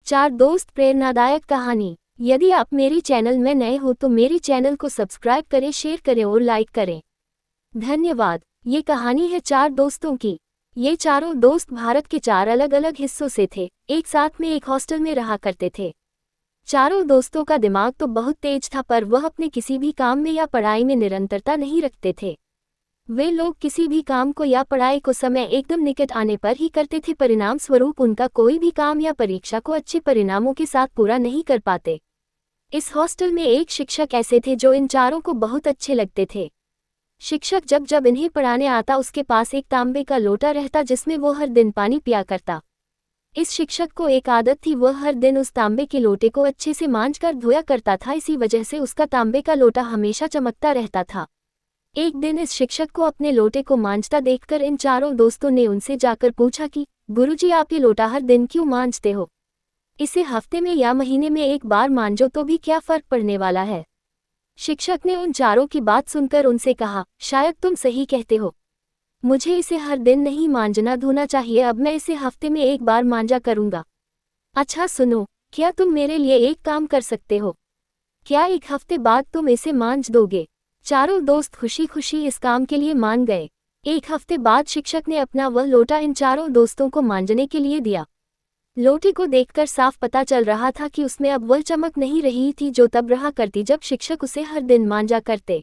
चार दोस्त प्रेरणादायक कहानी। यदि आप मेरी चैनल में नए हो तो मेरी चैनल को सब्सक्राइब करें, शेयर करें और लाइक करें। धन्यवाद। ये कहानी है चार दोस्तों की। ये चारों दोस्त भारत के चार अलग अलग हिस्सों से थे, एक साथ में एक हॉस्टल में रहा करते थे। चारों दोस्तों का दिमाग तो बहुत तेज था, पर वह अपने किसी भी काम में या पढ़ाई में निरंतरता नहीं रखते थे। वे लोग किसी भी काम को या पढ़ाई को समय एकदम निकट आने पर ही करते थे, परिणाम स्वरूप उनका कोई भी काम या परीक्षा को अच्छे परिणामों के साथ पूरा नहीं कर पाते। इस हॉस्टल में एक शिक्षक ऐसे थे जो इन चारों को बहुत अच्छे लगते थे। शिक्षक जब जब इन्हें पढ़ाने आता उसके पास एक तांबे का लोटा रहता जिसमें वो हर दिन पानी पिया करता। इस शिक्षक को एक आदत थी, वह हर दिन उस तांबे के लोटे को अच्छे से मांजकर धोया करता था। इसी वजह से उसका तांबे का लोटा हमेशा चमकता रहता था। एक दिन इस शिक्षक को अपने लोटे को मांजता देखकर इन चारों दोस्तों ने उनसे जाकर पूछा कि गुरुजी, आप ये लोटा हर दिन क्यों मांजते हो? इसे हफ्ते में या महीने में एक बार मांजो तो भी क्या फर्क पड़ने वाला है? शिक्षक ने उन चारों की बात सुनकर उनसे कहा, शायद तुम सही कहते हो, मुझे इसे हर दिन नहीं मांजना धोना चाहिए, अब मैं इसे हफ्ते में एक बार मांजा करूंगा। अच्छा सुनो, क्या तुम मेरे लिए एक काम कर सकते हो? क्या एक हफ्ते बाद तुम इसे मांज दोगे? चारों दोस्त खुशी खुशी इस काम के लिए मान गए। एक हफ्ते बाद शिक्षक ने अपना वह लोटा इन चारों दोस्तों को मांजने के लिए दिया। लोटे को देखकर साफ पता चल रहा था कि उसमें अब वह चमक नहीं रही थी जो तब रहा करती जब शिक्षक उसे हर दिन मांजा करते।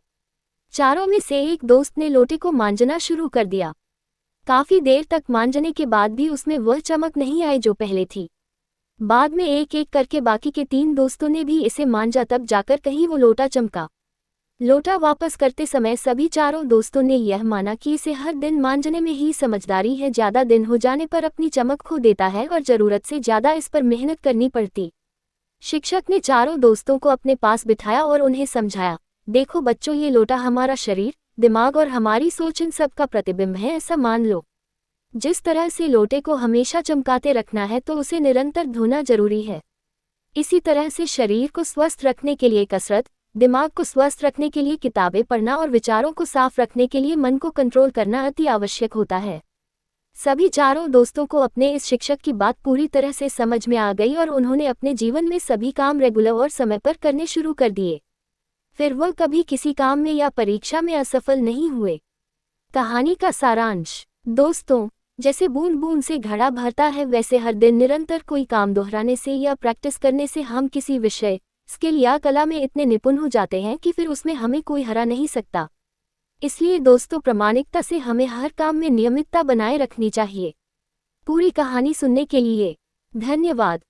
चारों में से एक दोस्त ने लोटे को मांजना शुरू कर दिया। काफी देर तक मांजने के बाद भी उसमें वह चमक नहीं आई जो पहले थी। बाद में एक एक करके बाकी के तीन दोस्तों ने भी इसे मांजा, तब जाकर कहीं वो लोटा चमका। लोटा वापस करते समय सभी चारों दोस्तों ने यह माना कि इसे हर दिन मांजने में ही समझदारी है, ज्यादा दिन हो जाने पर अपनी चमक खो देता है और जरूरत से ज्यादा इस पर मेहनत करनी पड़ती। शिक्षक ने चारों दोस्तों को अपने पास बिठाया और उन्हें समझाया, देखो बच्चों, ये लोटा हमारा शरीर, दिमाग और हमारी सोच इन सब का प्रतिबिंब है, ऐसा मान लो। जिस तरह से लोटे को हमेशा चमकाते रखना है तो उसे निरंतर धोना जरूरी है। इसी तरह से शरीर को स्वस्थ रखने के लिए कसरत, दिमाग को स्वस्थ रखने के लिए किताबें पढ़ना और विचारों को साफ रखने के लिए मन को कंट्रोल करना अति आवश्यक होता है। सभी चारों दोस्तों को अपने इस शिक्षक की बात पूरी तरह से समझ में आ गई और उन्होंने अपने जीवन में सभी काम रेगुलर और समय पर करने शुरू कर दिए। फिर वह कभी किसी काम में या परीक्षा में असफल नहीं हुए। कहानी का सारांश। दोस्तों, जैसे बूंद बूंद से घड़ा भरता है, वैसे हर दिन निरंतर कोई काम दोहराने से या प्रैक्टिस करने से हम किसी विषय, स्किल या कला में इतने निपुण हो जाते हैं कि फिर उसमें हमें कोई हरा नहीं सकता। इसलिए दोस्तों, प्रामाणिकता से हमें हर काम में नियमितता बनाए रखनी चाहिए। पूरी कहानी सुनने के लिए धन्यवाद।